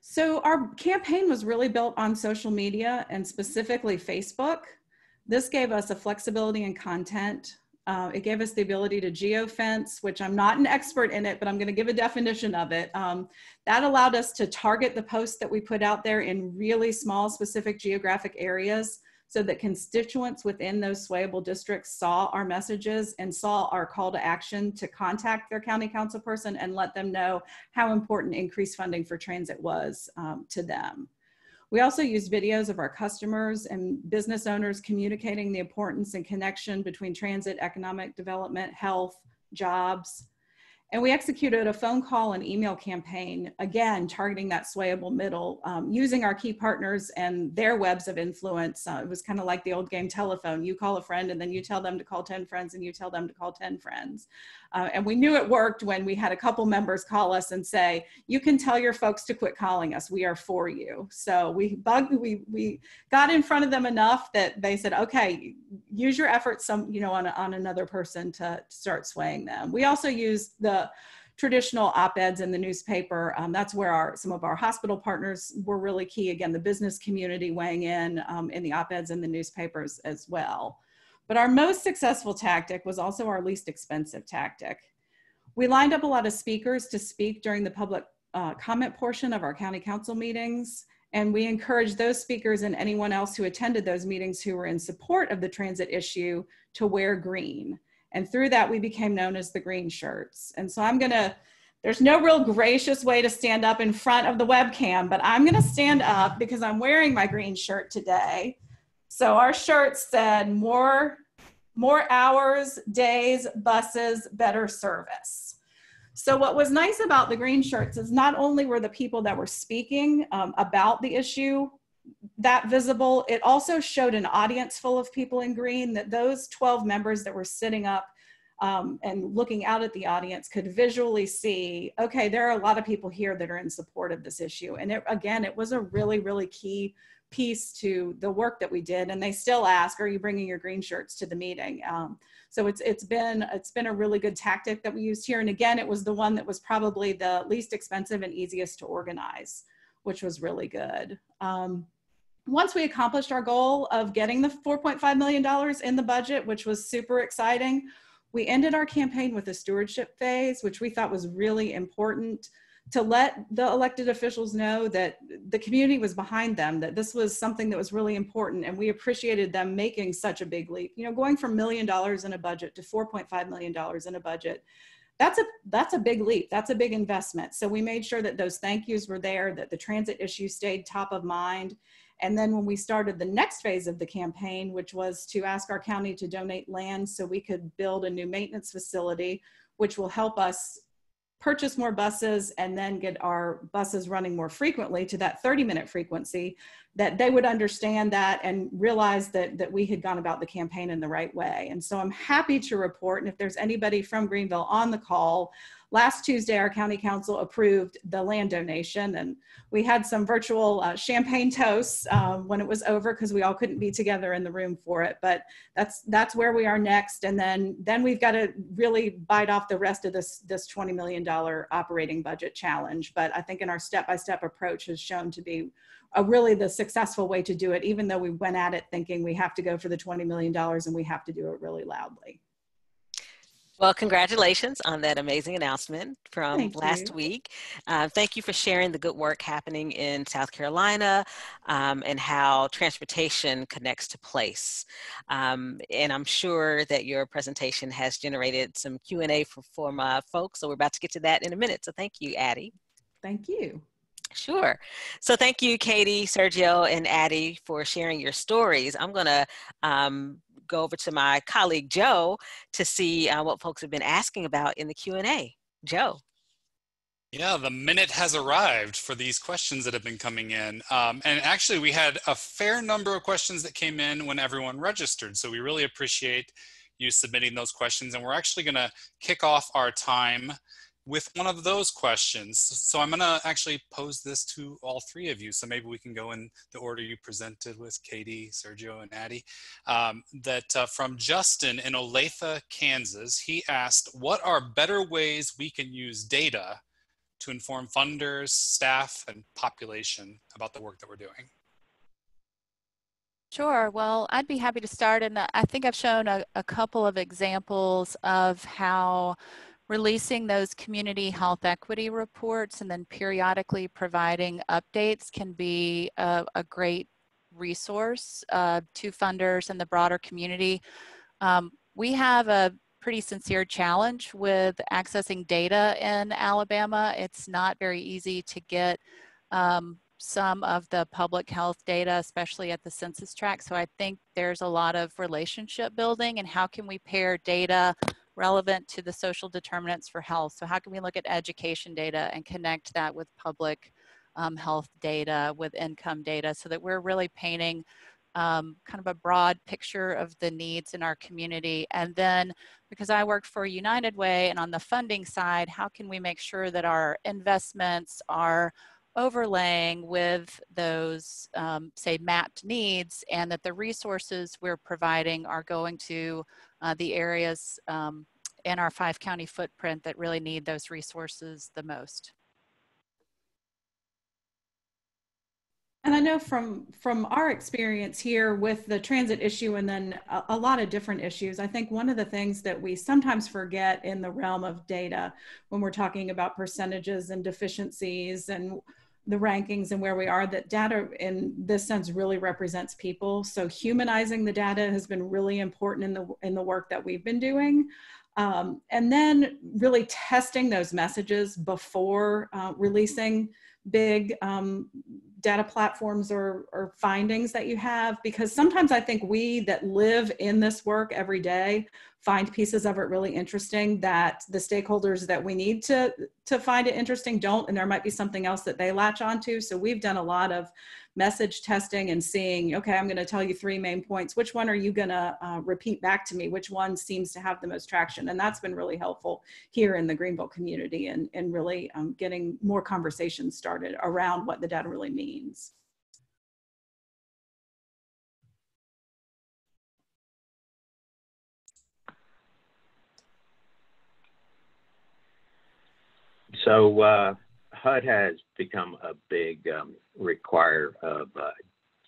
So our campaign was really built on social media, and specifically Facebook. This gave us a flexibility in content. It gave us the ability to geofence, which I'm not an expert in it, but I'm going to give a definition of it. That allowed us to target the posts that we put out there in really small, specific geographic areas, so that constituents within those swayable districts saw our messages and saw our call to action to contact their county council person and let them know how important increased funding for transit was to them. We also used videos of our customers and business owners communicating the importance and connection between transit, economic development, health, jobs. And we executed a phone call and email campaign, again, targeting that swayable middle, using our key partners and their webs of influence. It was kind of like the old game telephone. You call a friend and then you tell them to call 10 friends and you tell them to call 10 friends. And we knew it worked when we had a couple members call us and say, you can tell your folks to quit calling us. We are for you. So we got in front of them enough that they said, okay, use your efforts on another person to start swaying them. We also used the traditional op-eds in the newspaper. That's where some of our hospital partners were really key. Again, the business community weighing in the op-eds in the newspapers as well. But our most successful tactic was also our least expensive tactic. We lined up a lot of speakers to speak during the public comment portion of our county council meetings. And we encouraged those speakers and anyone else who attended those meetings who were in support of the transit issue to wear green. And through that, we became known as the green shirts. And so there's no real gracious way to stand up in front of the webcam, but I'm gonna stand up because I'm wearing my green shirt today. So our shirt said, more hours, days, buses, better service. So what was nice about the green shirts is not only were the people that were speaking about the issue that visible, it also showed an audience full of people in green, that those 12 members that were sitting up and looking out at the audience could visually see, okay, there are a lot of people here that are in support of this issue. And again, it was a really, really key piece to the work that we did. And they still ask, are you bringing your green shirts to the meeting? So it's been a really good tactic that we used here. And again, it was the one that was probably the least expensive and easiest to organize, which was really good. Once we accomplished our goal of getting the $4.5 million in the budget, which was super exciting, we ended our campaign with a stewardship phase, which we thought was really important to let the elected officials know that the community was behind them, that this was something that was really important, and we appreciated them making such a big leap. You know, going from $1 million in a budget to $4.5 million in a budget, that's a big leap. That's a big investment. So we made sure that those thank yous were there, that the transit issue stayed top of mind. And then when we started the next phase of the campaign, which was to ask our county to donate land so we could build a new maintenance facility, which will help us purchase more buses and then get our buses running more frequently to that 30-minute frequency, that they would understand that and realize that we had gone about the campaign in the right way. And so I'm happy to report, and if there's anybody from Greenville on the call, last Tuesday, our county council approved the land donation, and we had some virtual champagne toasts when it was over because we all couldn't be together in the room for it. But that's where we are next, and then we've got to really bite off the rest of this $20 million operating budget challenge. But I think in our step-by-step approach has shown to be really the successful way to do it, even though we went at it thinking we have to go for the $20 million and we have to do it really loudly. Well, congratulations on that amazing announcement from last week. Thank you for sharing the good work happening in South Carolina and how transportation connects to place. And I'm sure that your presentation has generated some Q&A for my folks, so we're about to get to that in a minute. So thank you, Addie. Thank you. Sure. So thank you, Katie, Sergio, and Addie for sharing your stories. I'm going to go over to my colleague, Joe, to see what folks have been asking about in the Q&A. Joe. Yeah, the minute has arrived for these questions that have been coming in. And actually, we had a fair number of questions that came in when everyone registered. So we really appreciate you submitting those questions. And we're actually going to kick off our time with one of those questions. So I'm gonna actually pose this to all three of you. So maybe we can go in the order you presented with Katie, Sergio, and Addie. From Justin in Olathe, Kansas, he asked, what are better ways we can use data to inform funders, staff, and population about the work that we're doing? Sure. Well, I'd be happy to start. And I think I've shown a couple of examples of how releasing those community health equity reports and then periodically providing updates can be a great resource to funders and the broader community. We have a pretty sincere challenge with accessing data in Alabama. It's not very easy to get some of the public health data, especially at the census tract. So I think there's a lot of relationship building, and how can we pair data relevant to the social determinants for health? So how can we look at education data and connect that with public health data, with income data, so that we're really painting kind of a broad picture of the needs in our community? And then, because I work for United Way and on the funding side, how can we make sure that our investments are overlaying with those, say, mapped needs, and that the resources we're providing are going to the areas in our 5-county footprint that really need those resources the most. And I know from our experience here with the transit issue and then a lot of different issues, I think one of the things that we sometimes forget in the realm of data when we're talking about percentages and deficiencies and the rankings and where we are, that data in this sense really represents people. So humanizing the data has been really important in the work that we've been doing. And then really testing those messages before releasing big data platforms or findings that you have, because sometimes I think we that live in this work every day find pieces of it really interesting that the stakeholders that we need to find it interesting don't, and there might be something else that they latch onto. So we've done a lot of message testing and seeing, okay, I'm going to tell you 3 main points. Which one are you going to repeat back to me? Which one seems to have the most traction? And that's been really helpful here in the Greenville community and really getting more conversations started around what the data really means. So HUD has become a big requirer of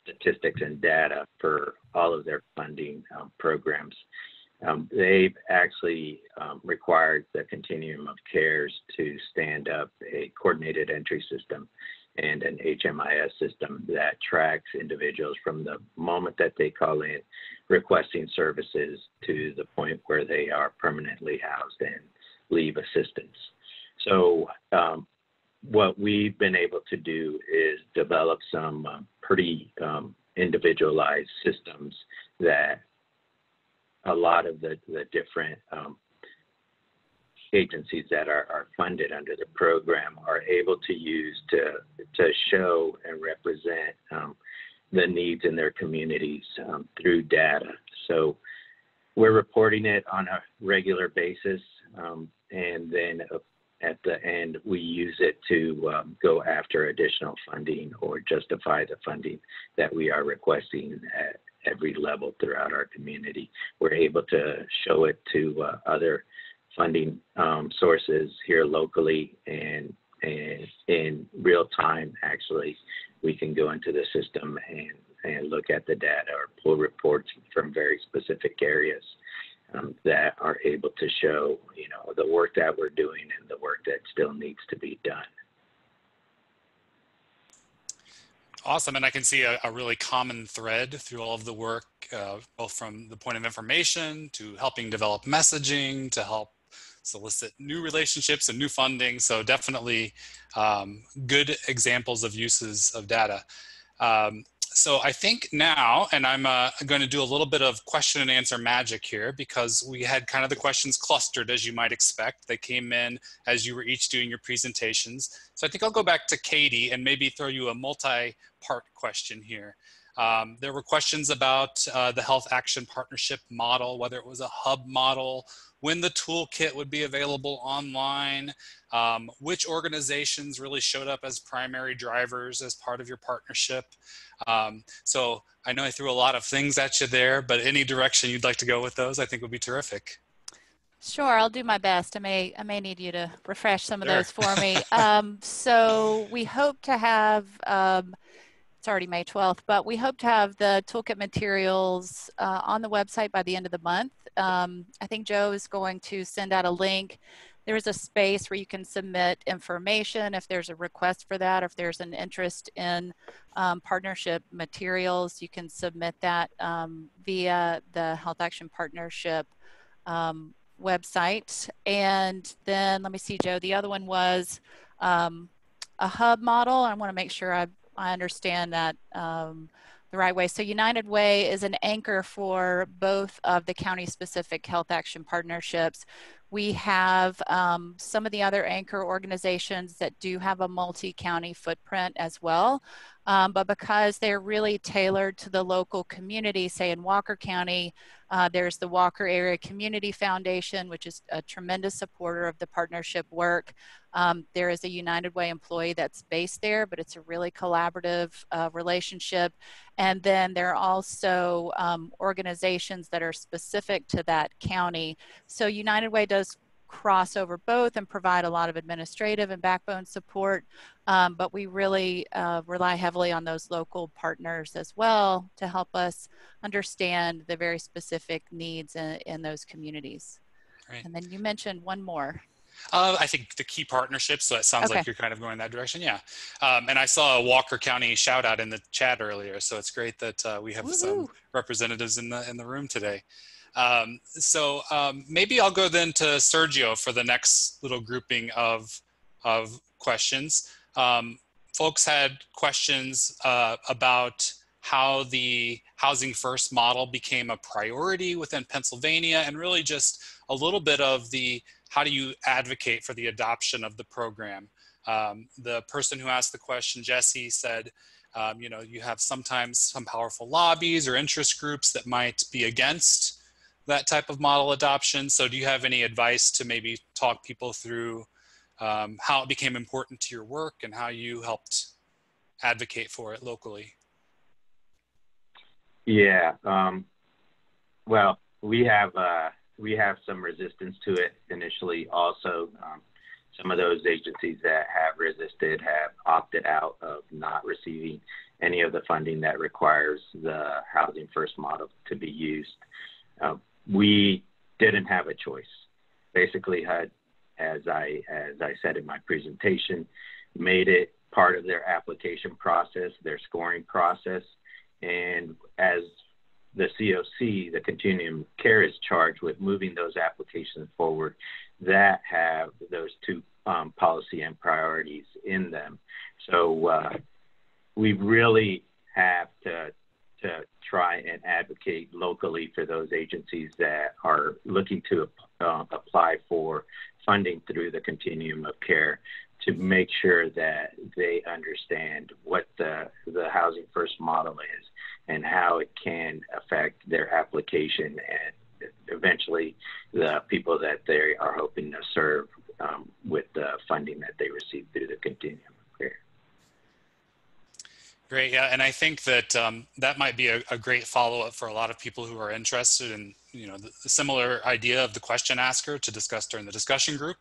statistics and data for all of their funding programs. They've actually required the continuum of cares to stand up a coordinated entry system and an HMIS system that tracks individuals from the moment that they call in requesting services to the point where they are permanently housed and leave assistance. So what we've been able to do is develop some pretty individualized systems that a lot of the different agencies that are funded under the program are able to use to show and represent the needs in their communities through data. So we're reporting it on a regular basis, and then at the end, we use it to go after additional funding or justify the funding that we are requesting at every level throughout our community. We're able to show it to other funding sources here locally, and in real time, actually, we can go into the system and look at the data or pull reports from very specific areas that are able to show, you know, the work that we're doing and the work that still needs to be done. Awesome, and I can see a really common thread through all of the work, both from the point of information to helping develop messaging to help solicit new relationships and new funding. So definitely good examples of uses of data. So I think now, and I'm going to do a little bit of question and answer magic here, because we had kind of the questions clustered as you might expect. They came in as you were each doing your presentations. So I think I'll go back to Katie and maybe throw you a multi-part question here. There were questions about the Health Action Partnership model, whether it was a hub model, when the toolkit would be available online, which organizations really showed up as primary drivers as part of your partnership. So I know I threw a lot of things at you there, but any direction you'd like to go with those, I think would be terrific. Sure, I'll do my best. I may need you to refresh some of Sure. those for me. So we hope to have, it's already May 12th, but we hope to have the toolkit materials on the website by the end of the month. I think Joe is going to send out a link. There is a space where you can submit information if there's a request for that, or if there's an interest in partnership materials, you can submit that via the Health Action Partnership website. And then let me see, Joe, the other one was a hub model. I want to make sure I understand that the right way. So United Way is an anchor for both of the county-specific health action partnerships. We have some of the other anchor organizations that do have a multi-county footprint as well. but because they're really tailored to the local community, say in Walker County, there's the Walker Area Community Foundation, which is a tremendous supporter of the partnership work. There is a United Way employee that's based there, but it's a really collaborative relationship. And then there are also organizations that are specific to that county. So United Way does cross over both and provide a lot of administrative and backbone support, but we really rely heavily on those local partners as well to help us understand the very specific needs in those communities. Right. And then you mentioned one more. I think the key partnerships, so it sounds like you're kind of going that direction. Yeah. And I saw a Walker County shout out in the chat earlier, so it's great that we have some representatives in the room today. Maybe I'll go then to Sergio for the next little grouping of questions. Folks had questions about how the Housing First model became a priority within Pennsylvania, and really just a little bit of how do you advocate for the adoption of the program. The person who asked the question, Jesse, said, you have sometimes some powerful lobbies or interest groups that might be against that type of model adoption. So do you have any advice to maybe talk people through how it became important to your work and how you helped advocate for it locally? Yeah, well, we have some resistance to it initially. Also, some of those agencies that have resisted have opted out of not receiving any of the funding that requires the Housing First model to be used. We didn't have a choice. Basically, HUD, as I said in my presentation, made it part of their application process, their scoring process. And as the COC, the Continuum of Care, is charged with moving those applications forward that have those two policy and priorities in them. So we really have to try and advocate locally for those agencies that are looking to apply for funding through the Continuum of Care, to make sure that they understand what the Housing First model is and how it can affect their application and eventually the people that they are hoping to serve with the funding that they receive through the Continuum of Care. Great, yeah, and I think that that might be a great follow-up for a lot of people who are interested in, the similar idea of the question asker to discuss during the discussion group,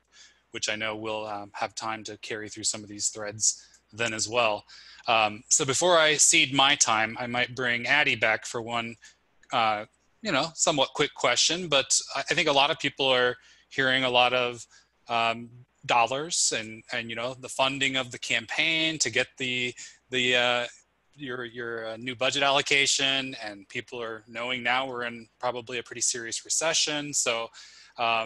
which I know we'll have time to carry through some of these threads then as well. So before I cede my time, I might bring Addie back for one, somewhat quick question, but I think a lot of people are hearing a lot of dollars and the funding of the campaign to get your new budget allocation, and people are knowing now we're in probably a pretty serious recession. So, how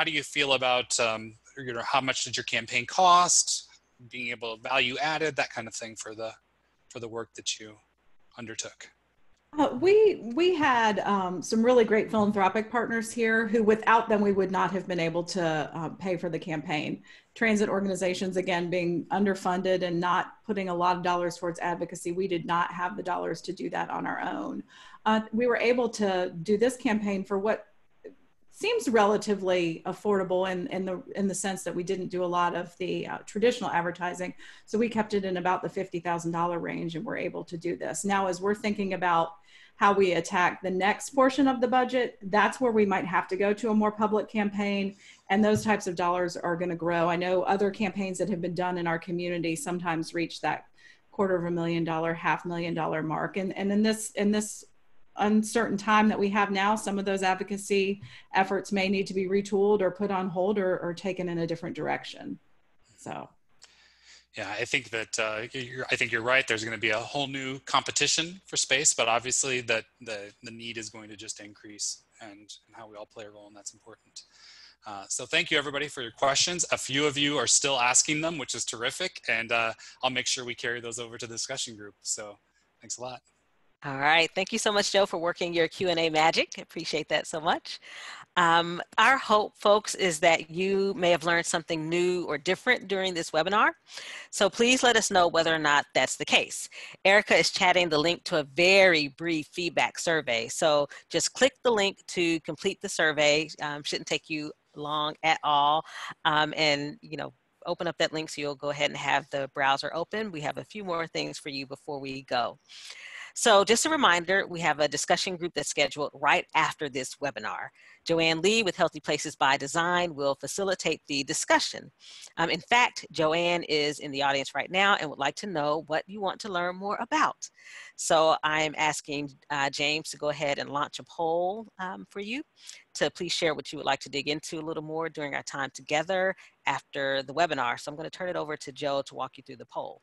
do you feel about how much did your campaign cost, being able to value added, that kind of thing for the work that you undertook? We had some really great philanthropic partners here who, without them, we would not have been able to pay for the campaign. Transit organizations, again, being underfunded and not putting a lot of dollars towards advocacy, we did not have the dollars to do that on our own. We were able to do this campaign for what seems relatively affordable in the sense that we didn't do a lot of the traditional advertising. So we kept it in about the $50,000 range, and we're able to do this. Now, as we're thinking about how we attack the next portion of the budget, that's where we might have to go to a more public campaign, and those types of dollars are going to grow. I know other campaigns that have been done in our community sometimes reach that $250,000, $500,000 mark. And in this uncertain time that we have now, some of those advocacy efforts may need to be retooled or put on hold or taken in a different direction. So. Yeah, I think that I think you're right. There's going to be a whole new competition for space, but obviously that the need is going to just increase, and how we all play a role, and that's important. So thank you, everybody, for your questions. A few of you are still asking them, which is terrific, and I'll make sure we carry those over to the discussion group. So thanks a lot. All right. Thank you so much, Joe, for working your Q&A magic. Appreciate that so much. Our hope, folks, is that you may have learned something new or different during this webinar. So please let us know whether or not that's the case. Erica is chatting the link to a very brief feedback survey. So just click the link to complete the survey. Shouldn't take you long at all. And, you know, open up that link so you'll go ahead and have the browser open. We have a few more things for you before we go. So just a reminder, we have a discussion group that's scheduled right after this webinar. Joanne Lee with Healthy Places by Design will facilitate the discussion. In fact, Joanne is in the audience right now and would like to know what you want to learn more about. So I'm asking James to go ahead and launch a poll for you to please share what you would like to dig into a little more during our time together after the webinar. So I'm going to turn it over to Joe to walk you through the poll.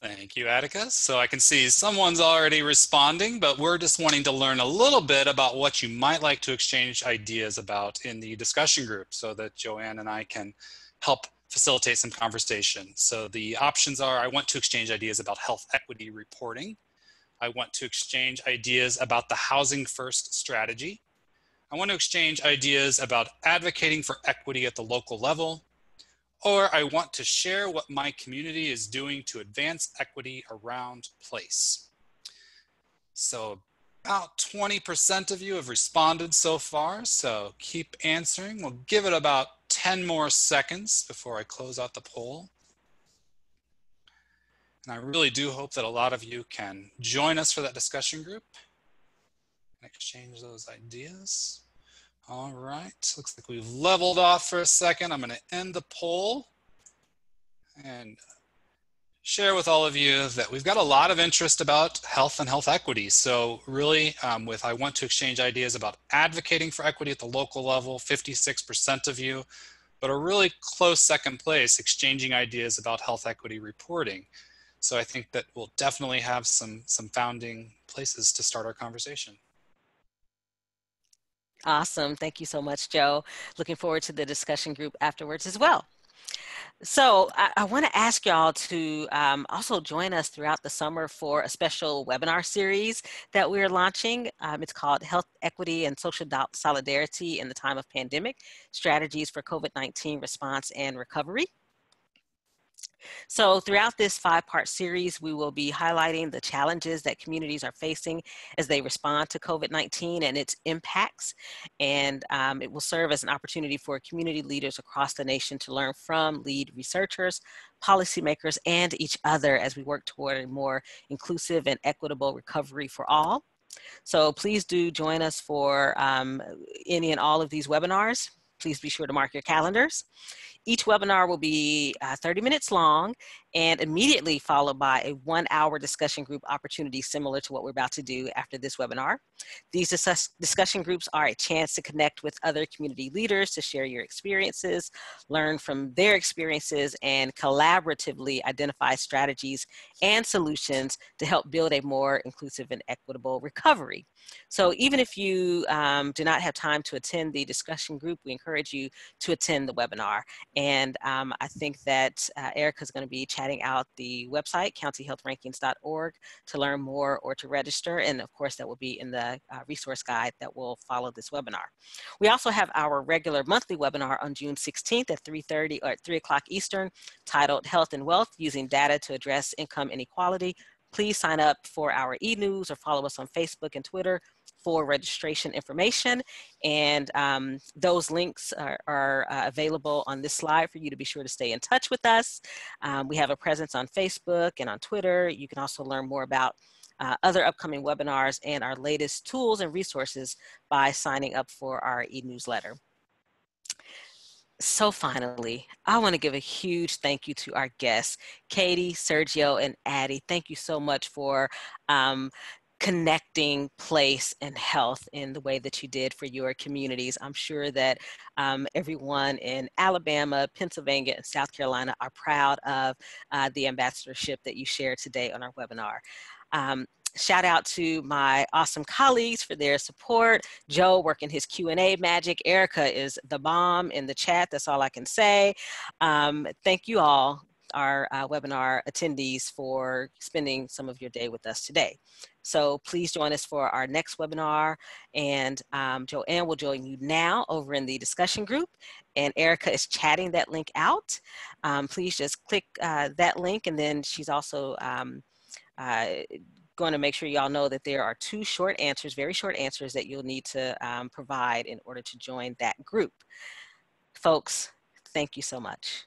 Thank you, Attica. So I can see someone's already responding, but we're just wanting to learn a little bit about what you might like to exchange ideas about in the discussion group so that Joanne and I can help facilitate some conversation. So the options are, I want to exchange ideas about health equity reporting. I want to exchange ideas about the Housing First strategy. I want to exchange ideas about advocating for equity at the local level. Or I want to share what my community is doing to advance equity around place. So about 20% of you have responded so far, so keep answering. We'll give it about 10 more seconds before I close out the poll. And I really do hope that a lot of you can join us for that discussion group and exchange those ideas. All right, looks like we've leveled off for a second. I'm going to end the poll and share with all of you that we've got a lot of interest about health and health equity. So really, I want to exchange ideas about advocating for equity at the local level, 56% of you, but a really close second place, exchanging ideas about health equity reporting. So I think that we'll definitely have some founding places to start our conversation. Awesome. Thank you so much, Joe. Looking forward to the discussion group afterwards as well. So I want to ask y'all to also join us throughout the summer for a special webinar series that we're launching. It's called Health Equity and Social Solidarity in the Time of Pandemic, Strategies for COVID-19 Response and Recovery. So throughout this 5-part series, we will be highlighting the challenges that communities are facing as they respond to COVID-19 and its impacts. And it will serve as an opportunity for community leaders across the nation to learn from lead researchers, policymakers, and each other as we work toward a more inclusive and equitable recovery for all. So please do join us for any and all of these webinars. Please be sure to mark your calendars. Each webinar will be 30 minutes long and immediately followed by a 1-hour discussion group opportunity similar to what we're about to do after this webinar. These discussion groups are a chance to connect with other community leaders to share your experiences, learn from their experiences, and collaboratively identify strategies and solutions to help build a more inclusive and equitable recovery. So even if you do not have time to attend the discussion group, we encourage you to attend the webinar. And I think that Erica is going to be chatting out the website, countyhealthrankings.org, to learn more or to register. And of course, that will be in the resource guide that will follow this webinar. We also have our regular monthly webinar on June 16th at 3:30 or at 3 o'clock Eastern, titled Health and Wealth, Using Data to Address Income Inequality. Please sign up for our e-news or follow us on Facebook and Twitter for registration information. And those links are available on this slide for you to be sure to stay in touch with us. We have a presence on Facebook and on Twitter. You can also learn more about other upcoming webinars and our latest tools and resources by signing up for our e-newsletter. So finally, I want to give a huge thank you to our guests, Katie, Sergio, and Addie. Thank you so much for connecting place and health in the way that you did for your communities. I'm sure that everyone in Alabama, Pennsylvania, and South Carolina are proud of the ambassadorship that you shared today on our webinar. Shout out to my awesome colleagues for their support. Joe working his Q&A magic. Erica is the bomb in the chat. That's all I can say. Thank you all our webinar attendees for spending some of your day with us today. So please join us for our next webinar, and Joanne will join you now over in the discussion group, and Erica is chatting that link out. Please just click that link, and then she's also going to make sure y'all know that there are 2 short answers, very short answers that you'll need to provide in order to join that group. Folks, thank you so much.